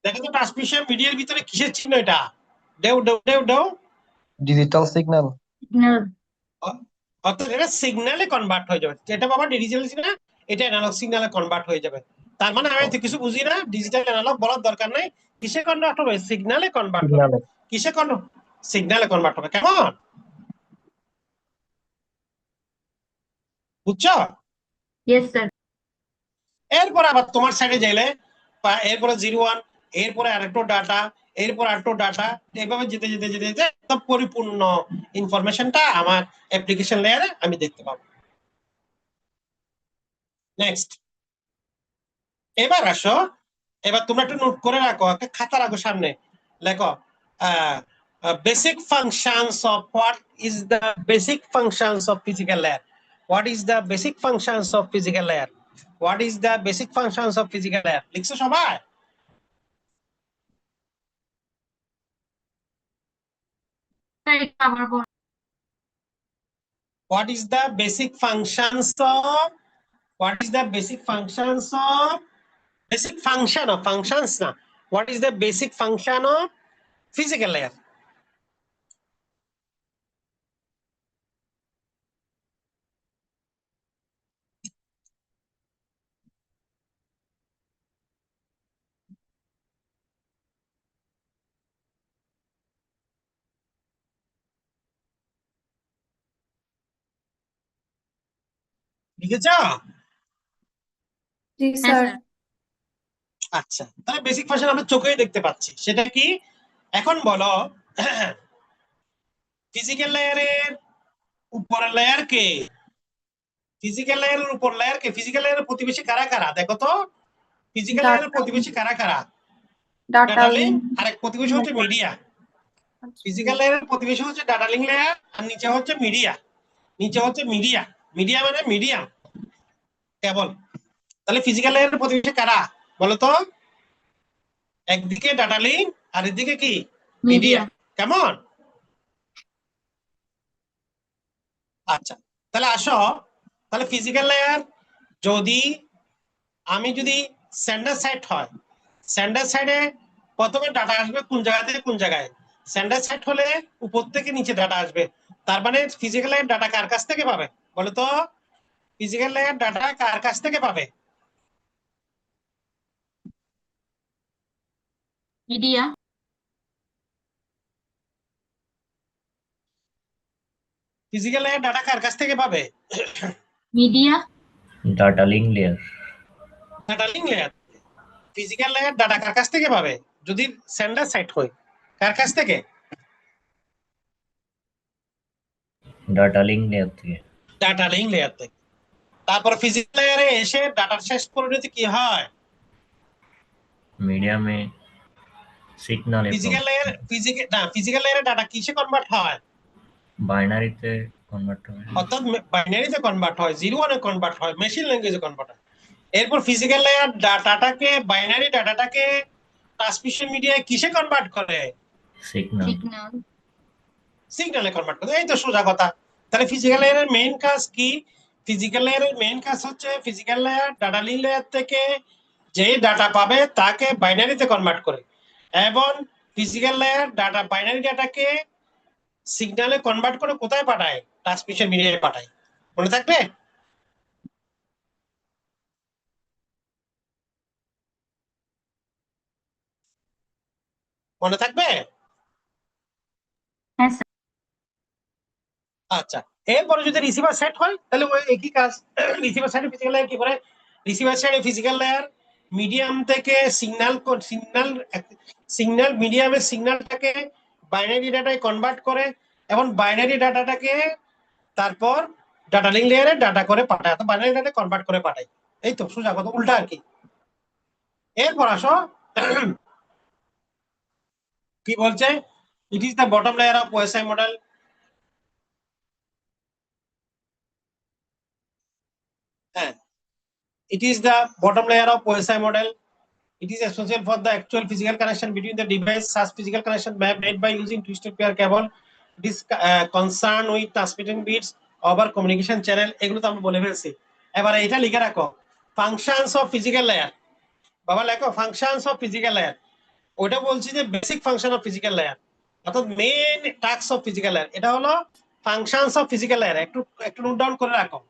দেখো তো ট্রান্সমিশন মিডিয়ার ভিতরে কিসের চিহ্ন এটা? দেও দেও দেও দেও। Digital signal. অর্থাৎ এটা সিগন্যালে কনভার্ট হয়ে যাবে। এটা বাবা ডিজিটাল সিগন্যাল, এটা অ্যানালগ সিগন্যালে কনভার্ট হয়ে যাবে। তার মানে আমি তো কিছু বুঝি না, ডিজিটাল অ্যানালগ বলার দরকার নাই। কিসে কনভার্ট হবে? সিগন্যালে কনভার্ট হবে। সিগন্যালে। কিসে সিগন্যালে কনভার্ট হবে। কেমন বুঝছো? Yes sir. এরপর আবার তোমার সাইডে গেলে এরপরে 01, এরপরে আরেকটু ডাটা, এরপর আরেকটু ডাটা, এইভাবে যেতে যেতে যেতে যেতে সব পরিপূর্ণ ইনফরমেশনটা আমার অ্যাপ্লিকেশন লেয়ারে আমি দেখতে পাবো। নেক্সট, এবার আসো, এবার তোমরা একটু নোট করে রাখো, একটা খাতা রাখো সামনে, লেখো basic functions of what is the basic functions of physical layer. What is the basic functions of physical layer? What is the basic functions of physical layer? লিখছো সবাই? What is the basic functions of, what is the basic functions of, basic function of functions na, what is the basic function of physical layer? লিখেছো? জি sir. আচ্ছা, তাহলে basic function আমরা চোখেই দেখতে পাচ্ছি, সেটা কি? এখন বলো ফিজিক্যাল লেয়ারের উপরের লেয়ার কে? ফিজিক্যাল লেয়ারের উপর লেয়ার কে? ফিজিক্যাল লেয়ারের প্রতিবেশী কারা কারা দেখো তো? ফিজিক্যাল লেয়ারের প্রতিবেশী কারা কারা? ডাটা লিঙ্ক, আরেক প্রতিবেশী হচ্ছে মিডিয়া। ফিজিক্যাল লেয়ারের প্রতিবেশী হচ্ছে ডাটা লিঙ্ক লেয়ার, আর নিচে হচ্ছে মিডিয়া। নিচে হচ্ছে মিডিয়া, মিডিয়া মানে মিডিয়াম কেবল। তাহলে ফিজিক্যাল লেয়ারের প্রতিবেশী কারা বলতো? একদিকে ডাটা লিঙ্ক আর এদিকে কি? মিডিয়া। কেমন? আচ্ছা, তাহলে আসো, তাহলে ফিজিক্যাল লেয়ার যদি আমি যদি সেন্ডার সাইড হয়, সেন্ডার সাইডে প্রথমে ডাটা আসবে কোন জায়গা থেকে কোন জায়গায়? সেন্ডার সাইড হলে উপর থেকে নিচে ডাটা আসবে। তার মানে ফিজিক্যাল লেয়ার ডাটা কার কাছ থেকে পাবে বলতো? ফিজিক্যাল লেয়ার ডাটা কার কাছ থেকে পাবে? মিডিয়া। ফিজিক্যাল লেয়ার ডাটা কার কাছ থেকে পাবে? Media. Data link layer. Data link layer. Physical layer data কার কাছ থেকে পাবে যদি সেন্ডার সাইড হয়? কার কাছ থেকে? ডাটা লিঙ্ক লেয়ার থেকে। ডাটা লিঙ্ক লেয়ার থেকে। তারপর ফিজিক্যাল লেয়ারে এসে ডাটা শেষ পরিণতি কি হয়? মিডিয়ামে সিগন্যালে ফিজিক্যাল লেয়ার, ফিজিক্যাল লেয়ারে ডাটা কিসে কনভার্ট হয়? বাইনারিতে কনভার্ট হয়। অর্থাৎ বাইনারিতে কনভার্ট হয়, 01 এ কনভার্ট হয়, মেশিন ল্যাঙ্গুয়েজে কনভার্ট হয়। এরপর ফিজিক্যাল লেয়ার ডাটাটাকে, বাইনারি ডাটাটাকে ট্রান্সমিশন মিডিয়ায় কিসে কনভার্ট করে? সিগন্যাল। সিগন্যালে কনভার্ট করে। এই তো সোজা কথা। তাহলে ফিজিক্যাল লেয়ারের মেইন কাজ কি? ফিজিক্যাল লেয়ারের মেইন কাজ হচ্ছে physical layer data link layer থেকে যে ডাটা পাবে তাকে বাইনারিতে কনভার্ট করে, এবং ফিজিক্যাল লেয়ার ডাটা, বাইনারি ডাটাকে সিগন্যালে কনভার্ট করে কোথায় পাঠায়? ট্রান্সমিশন মিডিয়ায় পাঠায়। মনে থাকবে? মনে থাকবে? হ্যাঁ স্যার। আচ্ছা, এরপরে যদি রিসিভার সেট হয় তাহলে ওই একই কাজ। রিসিভার সাইডে ফিজিক্যাল লেয়ার কি করে? রিসিভার সাইডে ফিজিক্যাল লেয়ার মিডিয়াম থেকে সিগন্যাল সিগন্যাল মিডিয়ামের সিগন্যালটাকে বাইনারি ডাটায় কনভার্ট করে, এবং বাইনারি ডাটাটাকে তারপর ডাটা লিঙ্ক লেয়ারে ডাটা করে পাঠায়, তো বাইনারি ডাটা কনভার্ট করে পাঠায়। এই তো সোজা কথা, উল্টা আর কি। এরপর আসো, কি বলছে? It is the bottom layer of OSI model. হ্যাঁ, it is the bottom layer of OSI model. It is essential for the actual physical connection between the device. Such physical connection may be made by using twisted pair cable. It is concerned with transmitting bits over communication channel. এগুলো তো আমরা বলে ফেলছি। এবারে এটা লিখে রাখো, functions of physical layer। বাবা লেখো functions of physical layer। ওটা বলছি যে basic function of physical layer, অর্থাৎ main task of physical layer, এটা হলো ফাংশনস অফ ফিজিক্যাল লেয়ার। একটু একটু নোট ডাউন করে রাখো।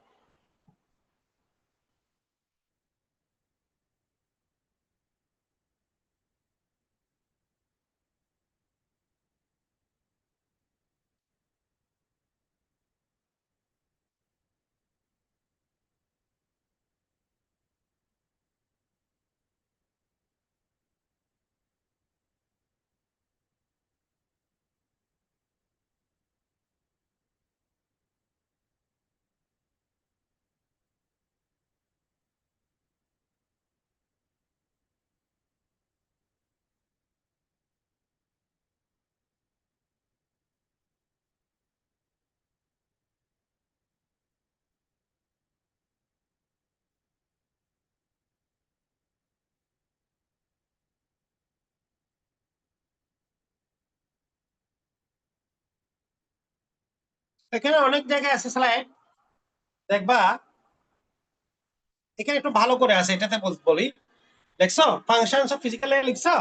এখানে অনেক জায়গায় আছে স্লাইড, দেখবা এখানে একটু ভালো করে আছে, এটাতে বলি। দেখছো ফাংশনস অফ ফিজিক্যাল লেয়ার লিখছো?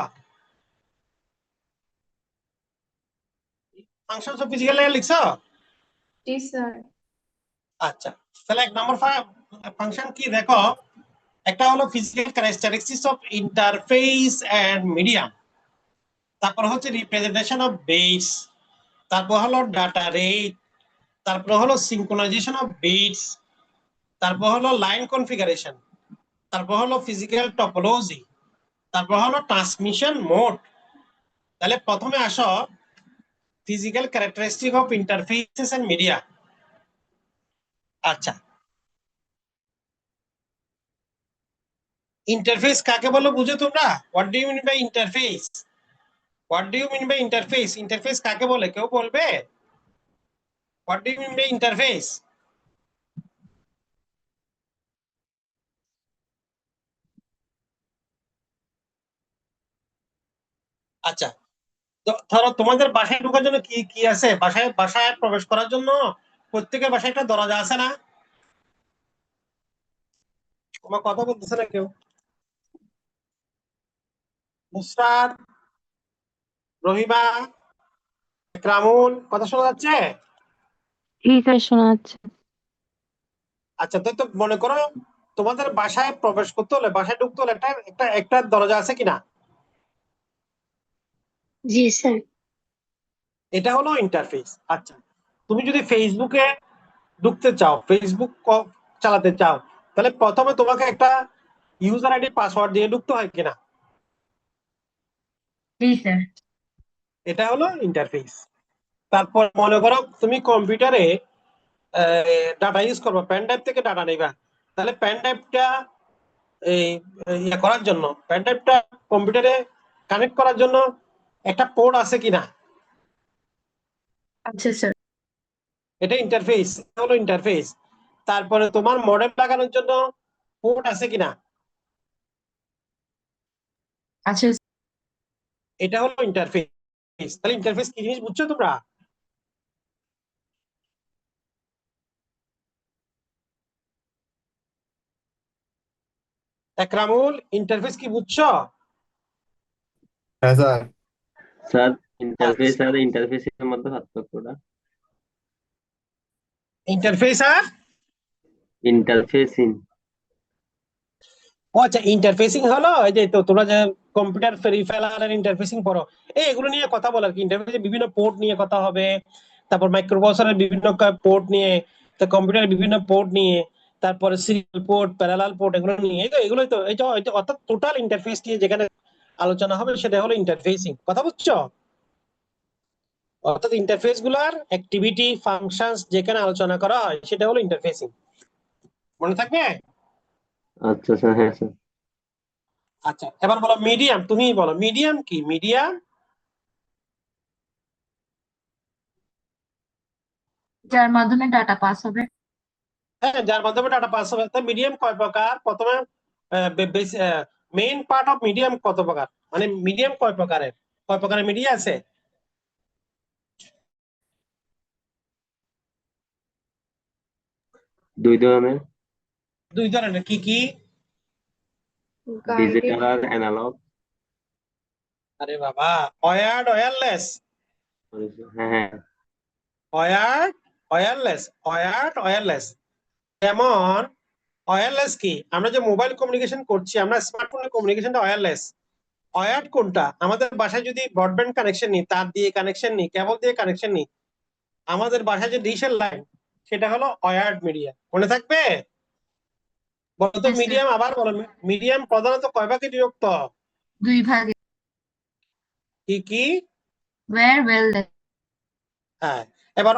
ফাংশনস অফ ফিজিক্যাল লেয়ার লিখছো? জি স্যার। আচ্ছা, তাহলে 1 নম্বর ফাংশন কি দেখো, একটা হলো physical characteristics of interface and medium, তারপর হচ্ছে রিপ্রেজেন্টেশন অফ বেস, তারপর হলো ডাটা রেট, তারপর হলো সিনক্রোনাইজেশন অফ বিটস, তারপর হলো লাইন কনফিগারেশন, তারপর হলো ফিজিক্যাল টপোলজি, তারপর হলো ট্রান্সমিশন মোড। তাহলে প্রথমে আসো physical characteristic of interfaces and media. আচ্ছা, ইন্টারফেস কাকে বলো বুঝো তোমরা? What do you mean by interface? What do you mean by interface? Interface কাকে বলে কেউ বলবে? What do you mean by interface? আচ্ছা, ধরো তোমাদের বাসায় ঢোকার জন্য কি কি আছে? বাসায় বাসায় প্রবেশ করার জন্য প্রত্যেকের বাসায় একটা দরজা আছে না? তোমার কথা বলতেছে না কেউ? নুসরাত, রহিমা, ইকরামুল, কথা শোনা যাচ্ছে? জি স্যার, শোনা যাচ্ছে। আচ্ছা, তো মনে করো তোমাদের বাসায় প্রবেশ করতে হলে, বাসায় ঢুকতে হলে একটা একটা একটা দরজা আছে কিনা? জি স্যার। এটা হলো ইন্টারফেস। আচ্ছা, তুমি যদি ফেসবুকে ঢুকতে চাও, ফেসবুক চালাতে চাও, তাহলে প্রথমে তোমাকে একটা ইউজার আইডি পাসওয়ার্ড দিয়ে ঢুকতে হয় কিনা? জি স্যার। এটা হলো ইন্টারফেস। তারপর মনে করো তুমি কম্পিউটারে ডাটা ইউজ করবা, পেন ড্রাইভ থেকে ডাটা নেবা, তাহলে পেন ড্রাইভটা এই ইয়ে করার জন্য, পেন ড্রাইভটা কম্পিউটারে কানেক্ট করার জন্য একটা পোর্ট আছে কিনা? আচ্ছা স্যার। এটা ইন্টারফেস, এটা হলো ইন্টারফেস। তারপরে তোমার মডেম লাগানোর জন্য পোর্ট আছে কিনা? আচ্ছা এটা হলো ইন্টারফেস। তাহলে ইন্টারফেস কি জিনিস বুঝছো তোমরা? একরামুল, ইন্টারফেস কি বুঝছো? হ্যাঁ স্যার। স্যার ইন্টারফেস আচ্ছা, আর ইন্টারফেসের মধ্যে পার্থক্যটা? ইন্টারফেস আর ইন্টারফেসিং। ও আচ্ছা, ইন্টারফেসিং হলো এই যে তো তোমরা যে কম্পিউটার পেরিফেরাল আর ইন্টারফেসিং পড়ো, এগুলো নিয়ে কথা বলার কি। ইন্টারফেসে বিভিন্ন পোর্ট নিয়ে কথা হবে, তারপর মাইক্রোপ্রসেসরের বিভিন্ন পোর্ট নিয়ে, তো কম্পিউটারের বিভিন্ন পোর্ট নিয়ে, তারপরে সিরিয়াল পোর্ট, প্যারালাল পোর্ট, এগুলো নিয়ে, এগুলোই তো এটা অর্থাৎ টোটাল ইন্টারফেস নিয়ে যেখানে আলোচনা হবে সেটা হলো ইন্টারফেসিং। কথা বুঝছো? অর্থাৎ ইন্টারফেস গুলার অ্যাক্টিভিটি ফাংশনস যেখানে আলোচনা করা হয় সেটা হলো ইন্টারফেসিং। মনে থাকবে? আচ্ছা স্যার, হ্যাঁ স্যার। আচ্ছা, এবার বলো মিডিয়াম। তুমি বলো মিডিয়াম কি? মিডিয়াম যার মাধ্যমে ডাটা পাস হবে। হ্যাঁ, যার মাধ্যমে ডাটা পাস হবে। তো মিডিয়াম কয় প্রকার? প্রথমে মেইন পার্ট অফ মিডিয়াম কত প্রকার, মানে মিডিয়াম কয় প্রকারের, কয় প্রকারের মিডিয়া আছে? দুই ধরনের, দুই ধরনের, কি কি? ডিজিটাল আর অ্যানালগ। আরে বাবা, ওয়ার্ড ওয়্যারলেস, হ্যাঁ হ্যাঁ ওয়ার্ড ওয়্যারলেস, ওয়ার্ড ওয়্যারলেস। যেমন ওয়্যারলেস কি, আমরা যে মোবাইল কমিউনিকেশন করছি, আমরা স্মার্টফোনের কমিউনিকেশনটা ওয়্যারলেস। ওয়্যার্ড কোনটা, আমাদের বাসায় যদি ব্রডব্যান্ড কানেকশন নিই, তার দিয়ে কানেকশন নিই, কেবল দিয়ে কানেকশন নিই, আমাদের বাসায় যে ডিশের লাইন, সেটা হলো ওয়্যার্ড মিডিয়া। মনে থাকবে? বলতো Yes, sir. মিডিয়াম, আবার বলো। মিডিয়াম প্রধানত কয় ভাগে বিভক্ত? 2 ভাগে। কি কি? Where well then? হ্যাঁ, এবার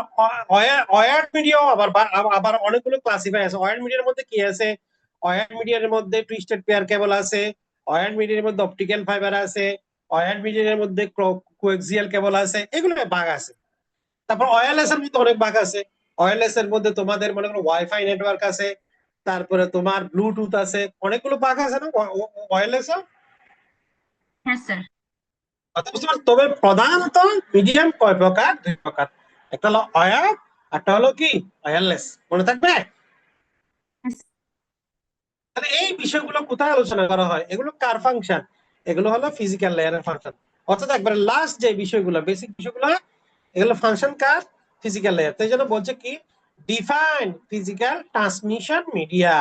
ওয়্যার্ড মিডিয়াও আবার আবার অনেকগুলো ক্লাসিফাই আছে। ওয়্যার্ড মিডিয়ার মধ্যে কি আছে? ওয়্যার্ড মিডিয়ার মধ্যে টুইস্টেড পেয়ার কেবল আছে, ওয়্যার্ড মিডিয়ার মধ্যে অপটিক্যাল ফাইবার আছে, ওয়্যার্ড মিডিয়ার মধ্যে কোএক্সিয়াল কেবল আছে, এগুলো ভাগ আছে। তারপর ওয়্যারলেস এর মধ্যে অনেক ভাগ আছে। ওয়্যারলেস এর মধ্যে তোমাদের মনে করো ওয়াইফাই নেটওয়ার্ক আছে, তারপরে তোমার ব্লুটুথ আছে, অনেকগুলো ভাগ আছে না ওয়্যারলেস এর? Yes, sir. কথা বুঝতে পারছো? তবে প্রধানত মিডিয়াম কয় প্রকার? 2 প্রকার। একটা হলো ওয়্যার্ড, একটা হলো কি ওয়্যারলেস। মনে থাকবে? Yes. তাহলে এই বিষয়গুলো কোথায় আলোচনা করা হয়? এগুলো কার ফাংশন? এগুলো হলো ফিজিক্যাল লেয়ারের ফাংশন। অর্থাৎ একবারে লাস্ট যে বিষয়গুলো, বেসিক বিষয়গুলো, এগুলো ফাংশন কার? Physical layer. তাই জন্য বলছে কি, ডিফাইন ফিজিক্যাল ট্রান্সমিশন মিডিয়া,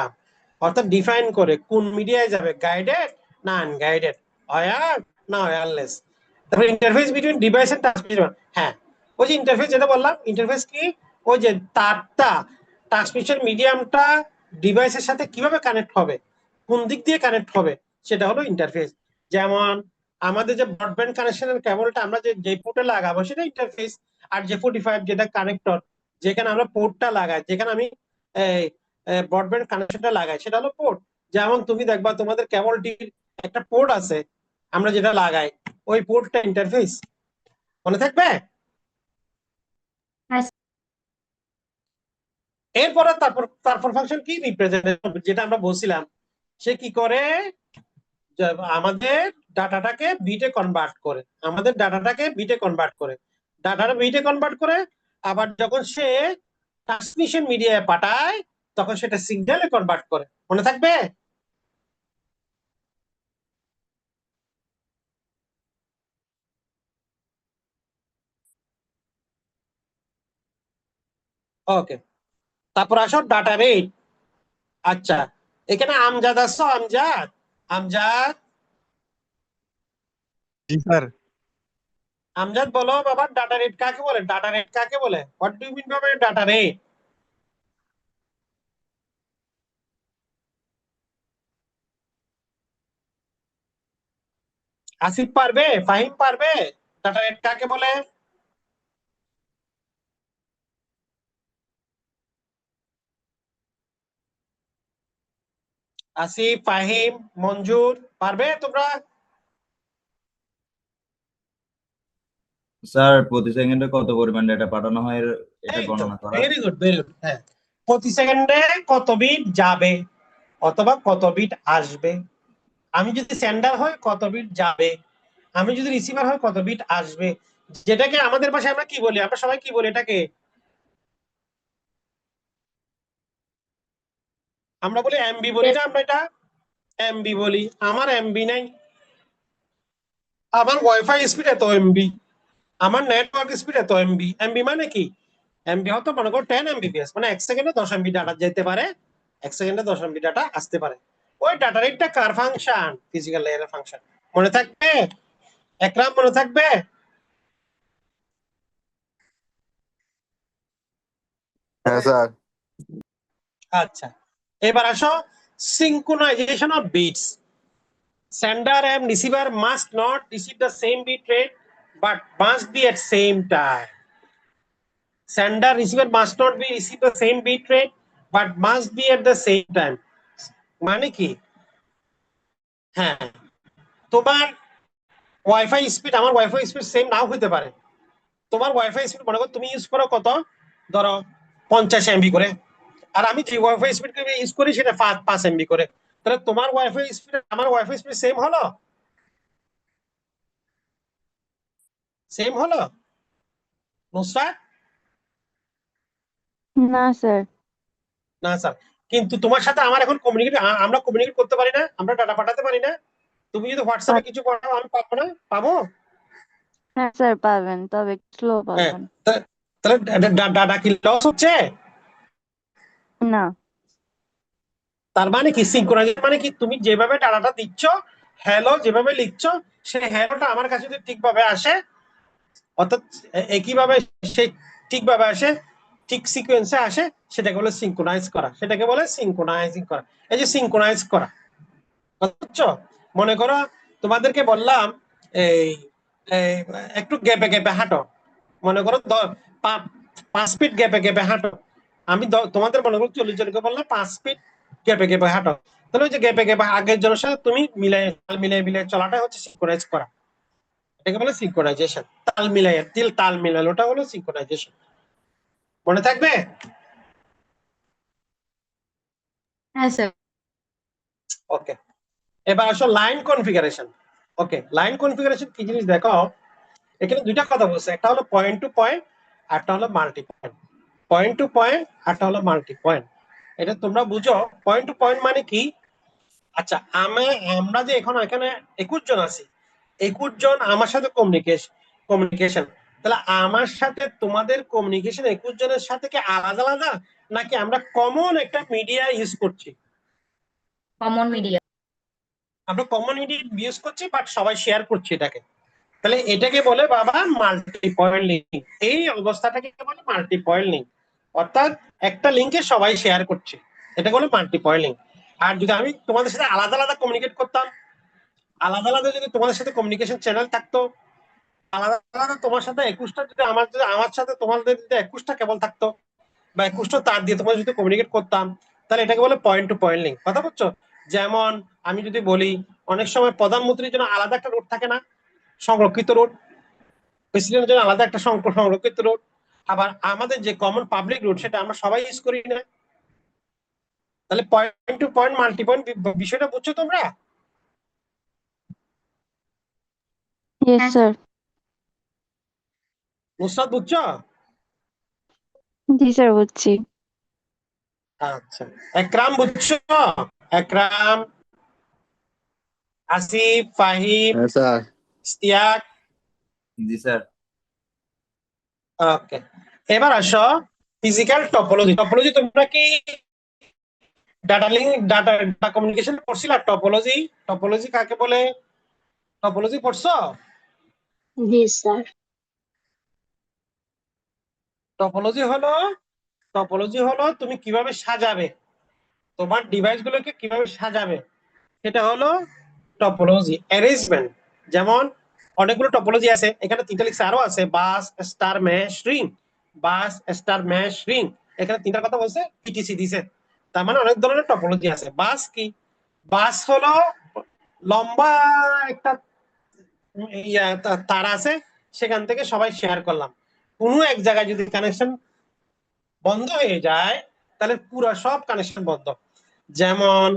অর্থাৎ ডিফাইন করে কোন মিডিয়ায় যাবে, গাইডেড না আনগাইডেড, ওয়্যার্ড না ওয়্যারলেস। তারপর interface between device and transmission. হ্যাঁ, ওই যে ইন্টারফেস যেটা বললাম, ইন্টারফেস কি, ওই যে তারটা, ট্রান্সমিশন মিডিয়ামটা ডিভাইসের সাথে কিভাবে কানেক্ট হবে, কোন দিক দিয়ে কানেক্ট হবে, সেটা হলো ইন্টারফেস। যেমন আমাদের যে ব্রডব্যান্ড কানেকশনের কেবলটা আমরা যে পোর্টে লাগাবো, সেটা ইন্টারফেস। আর J45 যেটা কানেক্টর, যেখানে আমরা পোর্টটা লাগাই, যেখানে আমি ব্রডব্যান্ড কানেকশনটা লাগাই, সেটা হলো পোর্ট। যেমন তুমি দেখবা তোমাদের কেবলটির একটা পোর্ট আছে, আমরা যেটা লাগাই, ওই পোর্টটা ইন্টারফেস। মনে থাকবে? Yes. এরপরে তারপর ফাংশন কি, রিপ্রেজেন্টেশন, যেটা আমরা বলছিলাম। সে কি করে, যে আমাদের ডাটাটাকে বিটে কনভার্ট করে, আমাদের ডাটাটাকে বিটে কনভার্ট করে, ডাটাটা বিটে কনভার্ট করে, আবার যখন সে ট্রান্সমিশন মিডিয়ায় পাঠায়, তখন সেটা সিগন্যালে কনভার্ট করে। মনে থাকবে? ওকে, তারপর আসো ডাটা রেট। আচ্ছা, এখানে আমজাদ আসছো, আমজাদ, আমজাদ, জি স্যার। আমজাদ বলো বাবা, ডাটা রেট কাকে বলে? ডাটা রেট কাকে বলে? What do you mean by data rate? Asif পারবে? ফাহিম পারবে? ডাটা রেট কাকে বলে? আসিফ, ফাহিম, মঞ্জুর, পারবে তোমরা? স্যার প্রতি সেকেন্ডে কত পরিমাণ ডেটা পাঠানো হয় এটা গণনা করা। Very good, very good. হ্যাঁ, প্রতি সেকেন্ডে কত বিট যাবে অথবা কত বিট আসবে। আমি যদি সেন্ডার হয় কত বিট যাবে, আমি যদি রিসিভার হয় কত বিট আসবে। যেটাকে আমাদের ভাষায় আমরা কি বলি, আমরা সবাই কি বলি এটাকে? আমরা বলি এমবি বলি না? আমরা এটা এমবি বলি। আমার এমবি নাই, আমার ওয়াইফাই স্পিড এত এমবি, আমার নেটওয়ার্ক স্পিড এত এমবি। এমবি মানে কি? এমবি হতো মনে করো 10 এমবিপিএস, মানে 1 সেকেন্ডে 10 এমবি ডাটা যেতে পারে, 1 সেকেন্ডে 10 এমবি ডাটা আসতে পারে। ওই ডাটা রেটটা কার ফাংশন? ফিজিক্যাল লেয়ারের ফাংশন। মনে থাকবে? একরাম, মনে থাকবে? হ্যাঁ স্যার। আচ্ছা, এবার আসো synchronisation of bits. Sender and receiver must not receive the same bit rate but must be at same time. Sender receiver must not be receive the same bit rate but must be at the same time. মানে কি? হ্যাঁ, তোমার wifi speed আমার wifi speed same নাও হতে পারে। তোমার wifi speed মনে করো তুমি ইউজ করো কত, ধরো 50 এমবি করে, আর আমি যে ওয়াইফাই স্পিড ইউজ করি সেটা 5 এমবি করে। তাহলে তোমার ওয়াইফাই স্পিড আমার ওয়াইফাই স্পিড সেম হলো? সেম হলো নুসরাত? না স্যার। না স্যার, কিন্তু তোমার সাথে আমার এখন কমিউনিকেট, আমরা কমিউনিকেট করতে পারি না, আমরা ডাটা পাঠাতে পারি না। তুমি যদি হোয়াটসঅ্যাপে কিছু পাঠাও আমি পাবো না? পাবো? হ্যাঁ স্যার পাবেন, তবে স্লো হ্যাঁ, পাবেন। তাহলে ডাটা কি লস হচ্ছে? না তার মানে কি সিনক্রোনাইজেশন মানে কি, তুমি যেভাবে ডাটাটা দিচ্ছ, হ্যালো যেভাবে লিখছো, সেই হ্যালোটা আমার কাছে যদি ঠিকভাবে আসে, অর্থাৎ একইভাবে সেই ঠিকভাবে আসে, ঠিক সিকোয়েন্সে আসে, সেটাকে বলে সিনক্রোনাইজ করা, সেটাকে বলে সিনক্রোনাইজিং করা। এই যে সিনক্রোনাইজ করা, বুঝছো? মনে করো তোমাদেরকে বললাম এই এই একটু গ্যাপে গ্যাপে হাঁটো, মনে করো 5 ফিট গ্যাপে গ্যাপে হাঁটো। আমি তোমাদের মনে করো 40 জনকে বললাম 5 ফিট গ্যাপে গ্যাপে হাঁটো। তাহলে ওই যে গ্যাপে গ্যাপে আগের জনের সাথে তুমি মিলাই চলাটাই হচ্ছে সিনক্রোনাইজ করা। এটাকে বলে সিনক্রোনাইজেশন। তাল মিলায় ওটা হলো সিনক্রোনাইজেশন। মনে থাকবে? হ্যাঁ স্যার। ওকে, এবার আসো লাইন কনফিগারেশন। ওকে, লাইন কনফিগারেশন কি জিনিস দেখো, এখানে দুইটা কথা বলছে, একটা হলো পয়েন্ট টু পয়েন্ট, একটা হলো multi point. Point to point, একটা হলো মাল্টি পয়েন্ট। এটা তোমরা বুঝো পয়েন্ট টু পয়েন্ট মানে কি। আচ্ছা, আমরা যে এখানে 21 জন আছি, 21 জন আমার সাথে কমিউনিকেশন, তাহলে আমার সাথে তোমাদের কমিউনিকেশন 21 জনের সাথে কি আলাদা আলাদা, নাকি আমরা কমন একটা মিডিয়া ইউজ করছি? Common media. আমরা কমন মিডিয়া ইউজ করছি, বাট সবাই শেয়ার করছি এটাকে। তাহলে এটাকে বলে বাবা মাল্টি পয়েন্ট লিঙ্ক। এই অবস্থাটাকে বলে মাল্টি পয়েন্ট লিঙ্ক, অর্থাৎ একটা লিঙ্কে সবাই শেয়ার করছে, এটা বলে মাল্টি পয়েন্ট লিঙ্ক। আর যদি আমি তোমাদের সাথে আলাদা আলাদা কমিউনিকেট করতাম, আলাদা আলাদা যদি তোমাদের সাথে কমিউনিকেশন চ্যানেল থাকতো, আলাদা আলাদা তোমার সাথে 21টা, যদি আমার সাথে তোমাদের যদি 21টা কেবল থাকতো, বা 21টা তার দিয়ে তোমাদের সাথে কমিউনিকেট করতাম, তাহলে এটাকে বলে পয়েন্ট টু পয়েন্ট লিঙ্ক। কথা বলছো? যেমন আমি যদি বলি, অনেক সময় প্রধানমন্ত্রীর জন্য আলাদা একটা রোড থাকে না, সংরক্ষিত রোড, প্রেসিডেন্টের জন্য আলাদা একটা সংরক্ষিত রোড, আবার আমাদের যে কমন পাবলিক রোড সেটা আমরা সবাই ইউজ করি না। তাহলে point to point multi point বিষয়টা বুঝছো তোমরা? ইয়েস হ্যাঁ স্যার। নুসরাত বুঝছো? জি স্যার বুঝছি। আচ্ছা, একরাম বুঝছো? একরাম, আসিফ, ফাহিম, হ্যাঁ স্যার। ইস্তিয়াক। জি স্যার। ওকে, এবার আসো ফিজিক্যাল টপোলজি। টপোলজি তোমরা কি ডাটা কমিউনিকেশন পড়ছিলা? টপোলজি, টপোলজি কাকে বলে? টপোলজি পড়ছো? জি স্যার। টপোলজি হলো তুমি কিভাবে সাজাবে, তোমার ডিভাইস গুলোকে কিভাবে সাজাবে, সেটা হলো টপোলজি। অ্যারেঞ্জমেন্ট, যেমন অনেকগুলো টপোলজি আছে, এখানে 3টা লিখছে, আরো আছে বাস, স্টার, ম্যাশ, রিং। বাস, স্টার, ম্যাশ, রিং, এখানে 3টার কথা বলছে, পিটিসি দিছে। তার মানে অনেক ধরনের টপোলজি আছে। বাস কি? বাস হলো লম্বা একটা তার আছে, সেখান থেকে সবাই শেয়ার করলাম। কোনো এক জায়গায় যদি কানেকশন বন্ধ হয়ে যায়, তাহলে পুরো সব কানেকশন বন্ধ। যেমন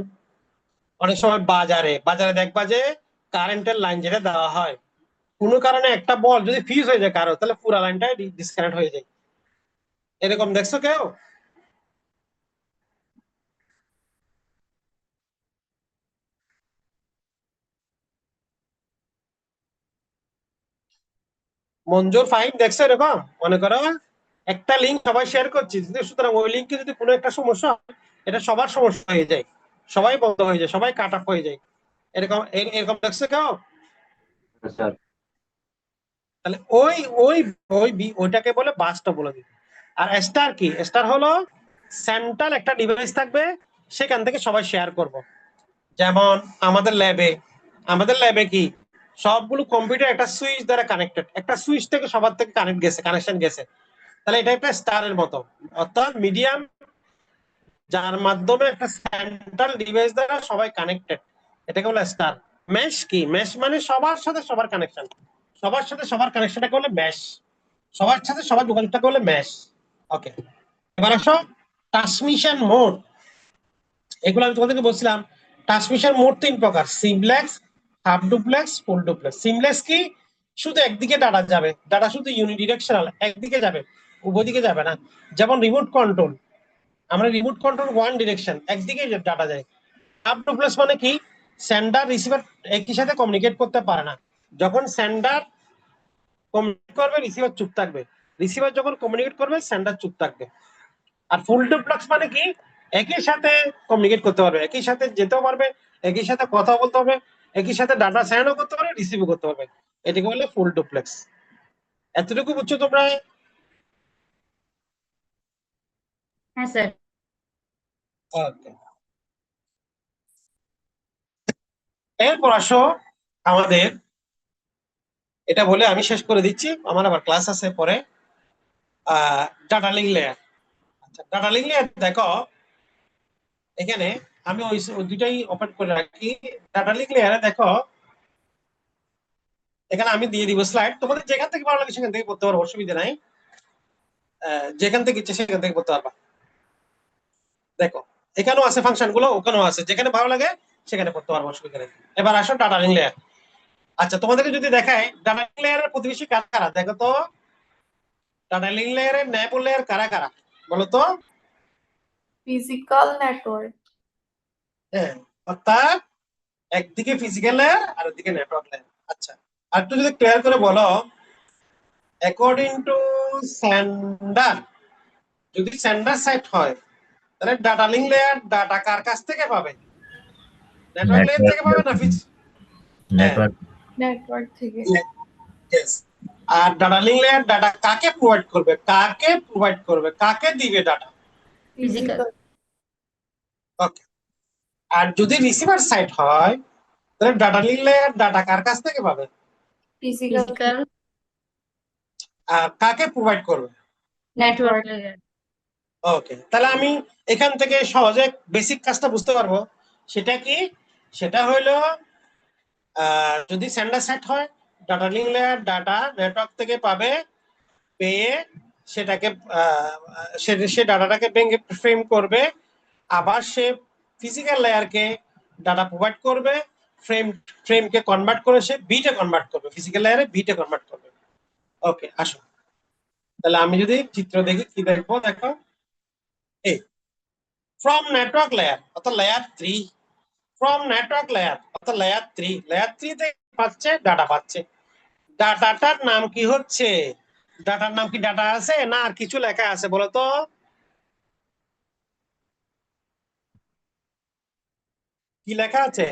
অনেক সময় বাজারে দেখবা যে কারেন্টের লাইন যেটা দেওয়া হয়, কোনো কারণে একটা বল যদি ফিউজ হয়ে যায় কারো, তাহলে পুরো লাইনটাই ডিসকানেক্ট হয়ে যায়। এরকম দেখছো কেউ? মঞ্জুর, ফাহিম, দেখছো এরকম? মনে করো একটা লিঙ্ক সবাই শেয়ার করছি, সুতরাং ওই লিঙ্কে যদি কোনো একটা সমস্যা হয়, এটা সবার সমস্যা হয়ে যায়, সবাই বন্ধ হয়ে যায়, সবাই কাট অফ হয়ে যায়। এরকম এরকম দেখছো কেউ? স্যার। তাহলে ওই ওই ওইটাকে বলে বাস টপোলজি। আর স্টার কি? স্টার হলো সেন্ট্রাল একটা ডিভাইস থাকবে, সেখান থেকে সবাই শেয়ার করব। যেমন আমাদের ল্যাবে কি সবগুলো কম্পিউটার একটা সুইচ দ্বারা কানেক্টেড, একটা সুইচ থেকে সবার থেকে কানেকশন গেছে। তাহলে এটা একটা স্টারের মতো, অর্থাৎ মিডিয়াম, যার মাধ্যমে একটা সেন্ট্রাল ডিভাইস দ্বারা সবাই কানেক্টেড, এটাকে বলে স্টার। মেশ কি? মেশ মানে সবার সাথে সবার কানেকশন, সবার সাথে সবার কানেকশনটাকে বলে মেশ, সবার সাথে সবার যোগাযোগটাকে বলে মেশ। ওকে, এবার আসো ট্রান্সমিশন মোড। এগুলো আমি তোমাদেরকে বলছিলাম, ট্রান্সমিশন মোড 3 প্রকার: সিমলেক্স, হাফ ডুপ্লেক্স, ফুল ডুপ্লেক্স। সিমলেক্স কি? শুধু একদিকে ডাটা যাবে, ডাটা শুধু ইউনিডিরেকশনাল, একদিকে যাবে, উভয় দিকে যাবে না। যেমন রিমোট কন্ট্রোল, আমরা রিমোট কন্ট্রোল ওয়ান ডিরেকশন, একদিকে ডাটা যায়। হাফ ডুপ্লেক্স মানে কি? সেন্ডার রিসিভার একই সাথে কমিউনিকেট করতে পারে না। যখন সেন্ডার কমিউনিকেট করবে রিসিভার চুপ থাকবে, রিসিভার যখন কমিউনিকেট করবে সেন্ডার চুপ থাকবে। আর ফুল ডুপ্লেক্স মানে কি, একই সাথে কমিউনিকেট করতে পারবে, একই সাথে যেতেও পারবে, একই সাথে কথা বলতে হবে, একই সাথে ডাটা সেন্ডও করতে পারবে, রিসিভও করতে পারবে। এটাকে বলে ফুল ডুপ্লেক্স। এতটুকু বুঝছো তোমরা? হ্যাঁ স্যার। ওকে, এরপর আসো আমাদের এটা বলে আমি শেষ করে দিচ্ছি, আমার আবার ক্লাস আছে পরে। Data link layer. আচ্ছা, ডাটা লিঙ্ক লেয়ার দেখো এখানে আমি ওই দুইটাই ওপেন করে রাখি। ডাটা লিঙ্ক লেয়ারে দেখো এখানে আমি দিয়ে দিব স্লাইড, তোমাদের যেখান থেকে ভালো লাগে সেখান থেকে পড়তে পারবো, অসুবিধা নাই। যেখান থেকে ইচ্ছে সেখান থেকে পড়তে পারবা। দেখো এখানেও আছে ফাংশন গুলো, ওখানেও আছে, যেখানে ভালো লাগে সেখানে পড়তে পারবো, অসুবিধা নেই। এবার আসো ডাটা লিঙ্ক লেয়ার। আচ্ছা, তোমাদেরকে যদি দেখায় ডাটা লিঙ্ক লেয়ারের প্রতিবেশী কারা কারা, দেখো তো ডাটা লিঙ্ক লেয়ারের নেইবার লেয়ার কারা কারা বলো তো? Physical network. হ্যাঁ, অর্থাৎ একদিকে ফিজিক্যাল লেয়ার আর একদিকে নেটওয়ার্ক লেয়ার। আচ্ছা, আর একটু যদি ক্লিয়ার করে বলো, অ্যাকর্ডিং টু সেন্ডার, যদি সেন্ডার সাইট হয় তাহলে ডাটা লিঙ্ক লেয়ার ডাটা কার কাছ থেকে পাবে? নেটওয়ার্ক লেয়ার থেকে পাবে না নেটওয়ার্ক নেটওয়ার্ক থেকে। Yes. আর ডাটা লিঙ্ক লেয়ার ডাটা কাকে প্রোভাইড করবে, কাকে প্রোভাইড করবে, কাকে দিবে ডাটা? ফিজিক্যাল। ওকে। আর যদি রিসিভার সাইট হয় তাহলে ডাটা লিঙ্ক লেয়ার ডাটা কার কাছ থেকে পাবে? ফিজিক্যাল। ফিজিক্যাল। আর কাকে প্রোভাইড করবে? Network layer. ওকে, তাহলে আমি এখান থেকে সহজে বেসিক কাজটা বুঝতে পারবো। সেটা কি? সেটা হলো যদি সেন্ডার সাইট হয় data link layer data network থেকে পাবে, পেয়ে সেটাকে সে ডাটাটাকে ভেঙে ফ্রেম করবে, আবার সে ফিজিক্যাল লেয়ারকে ডাটা প্রোভাইড করবে, ফ্রেমকে কনভার্ট করে সে বিটে কনভার্ট করবে, ফিজিক্যাল লেয়ারে বিটে কনভার্ট করবে। ওকে, আসো তাহলে আমি যদি চিত্র দেখি কি দেখবো, দেখো এই ফ্রম নেটওয়ার্ক লেয়ার অর্থাৎ লেয়ার 3, ফ্রম নেটওয়ার্ক লেয়ার অর্থাৎ লেয়ার 3 থেকে পাচ্ছে ডাটা পাচ্ছে। ডাটাটার নাম কি হচ্ছে? ডাটার নাম কি ডাটা আছে না আর কিছু লেখা আছে বলো তো? কি লেখা আছে?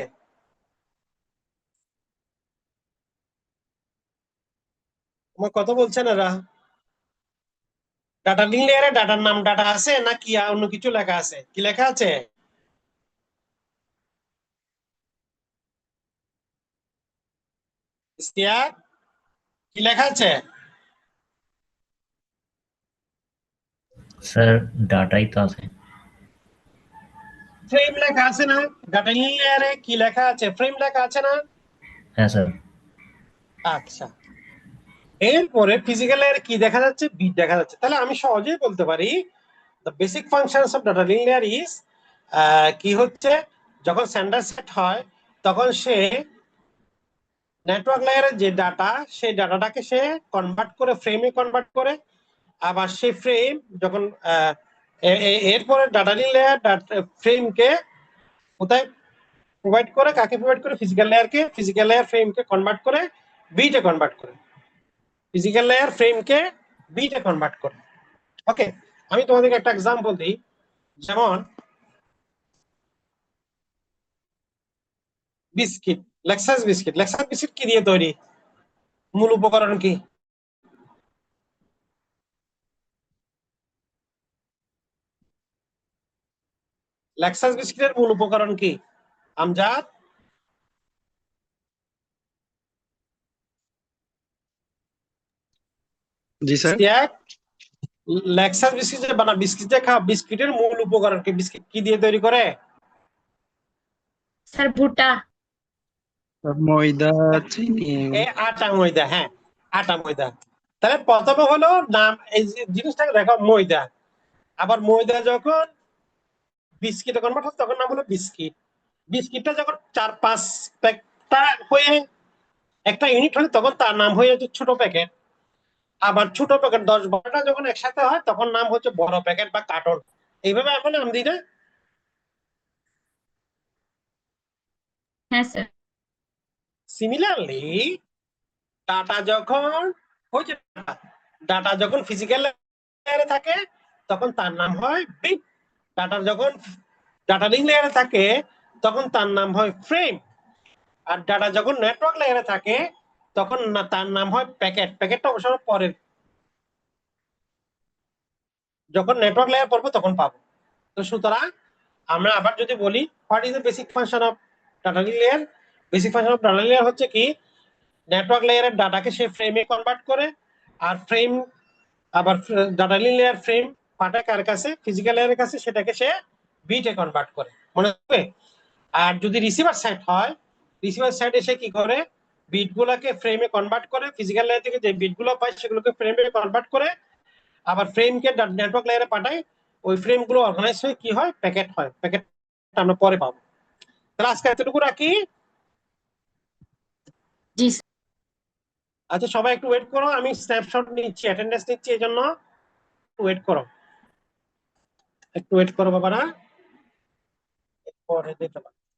তোমার কথা বলছেন এরা? ডাটা লিঙ্ক লেয়ারে ডাটার নাম ডাটা আছে না কি অন্য কিছু লেখা আছে? কি লেখা আছে? ইশতিয়াক, কি লেখা আছে? স্যার ডাটাই তো আছে। ফ্রেম লেখা আছে না? ডাটা লিঙ্ক লেয়ারে কি লেখা আছে? ফ্রেম লেখা আছে না? হ্যাঁ স্যার। আচ্ছা, এরপরে ফিজিক্যাল লেয়ারে কি দেখা যাচ্ছে? বিট দেখা যাচ্ছে। তাহলে আমি সহজেই বলতে পারি the basic functions of data link layer is কি হচ্ছে, যখন সেন্ডার সেট হয় তখন সে নেটওয়ার্ক লেয়ারের যে ডাটা সেই ডাটাটাকে সে কনভার্ট করে ফ্রেমে কনভার্ট করে, আবার সেই ফ্রেম যখন এরপরে ডাটা লিঙ্ক লেয়ার ফ্রেমকে কোথায় প্রোভাইড করে, কাকে প্রোভাইড করে? ফিজিক্যাল লেয়ারকে। ফিজিক্যাল লেয়ার ফ্রেমকে কনভার্ট করে বিটে কনভার্ট করে, ফিজিক্যাল লেয়ার ফ্রেমকে বিটে কনভার্ট করে। ওকে, আমি তোমাদেরকে একটা এক্সাম্পল দিই, যেমন biscuit, Lexus biscuit. Lexus biscuit কি দিয়ে তৈরি? মূল উপকরণ কি? লেক্সাস বিস্কিটের মূল উপকরণ কি আমজাদ? জি স্যার। লেক্সাস বিস্কিট যে বানা, বিস্কিট যে খাও, বিস্কিটের মূল উপকরণ কি? বিস্কিট কি দিয়ে তৈরি করে? স্যার ভুট্টা। ময়দা, চিনি। আটা ময়দা। হ্যাঁ, আটা ময়দা। তাহলে প্রথমে হলো নাম, এই জিনিসটাকে দেখো ময়দা, আবার ময়দা যখন বিস্কিটে কনভার্ট হয় তখন নাম হলো বিস্কিট। বিস্কিটটা যখন 4-5 প্যাকেটটা হয়ে একটা ইউনিট হয় তখন তার নাম হয়ে যাচ্ছে ছোট প্যাকেট। আবার ছোট প্যাকেট 10-12টা যখন একসাথে হয় তখন নাম হচ্ছে বড় প্যাকেট বা কার্টন। এইভাবে এখন নাম দিই না? হ্যাঁ স্যার সিমিলারলি ডাটা যখন ডাটা যখন ফিজিক্যাল লেয়ারে থাকে তখন তার নাম হয় বিট। ডাটা যখন ডাটা লিঙ্ক লেয়ারে থাকে তখন তার নাম হয় ফ্রেম। আর ডাটা যখন নেটওয়ার্ক লেয়ারে থাকে তখন তার নাম হয় প্যাকেট। প্যাকেটটা অবশ্য পরের, যখন নেটওয়ার্ক লেয়ার পড়বো তখন পাবো। তো সুতরাং আমরা আবার যদি বলি what is the basic function of data link layer. Basic function of data layer হচ্ছে কি, নেটওয়ার্ক লেয়ারের ডাটাকে সে ফ্রেমে কনভার্ট করে, আর ফ্রেম আবার ডাটা লিঙ্ক লেয়ার ফ্রেম পাঠায় কার কাছে, ফিজিক্যাল লেয়ারের কাছে, সেটাকে সে বিটে কনভার্ট করে, মনে রাখবে। আর যদি রিসিভার সাইড হয়, রিসিভার সাইড এসে কি করে, বিটগুলোকে ফ্রেমে কনভার্ট করে, ফিজিক্যাল লেয়ার থেকে যে বিটগুলো পায় সেগুলোকে ফ্রেমে কনভার্ট করে, আবার ফ্রেমকে নেটওয়ার্ক লেয়ারে পাঠায়। ওই ফ্রেমগুলো অর্গানাইজ হয়ে কি হয়, প্যাকেট হয়। প্যাকেট আমরা পরে পাবো। তাহলে আজকে এতটুকু রাখি। জি স্যার আচ্ছা সবাই একটু ওয়েট করো, আমি স্ন্যাপশট নিচ্ছি, অ্যাটেন্ডেন্স নিচ্ছি, এই জন্য ওয়েট করো, একটু ওয়েট করো বাবারা, পরে দিতে পারো।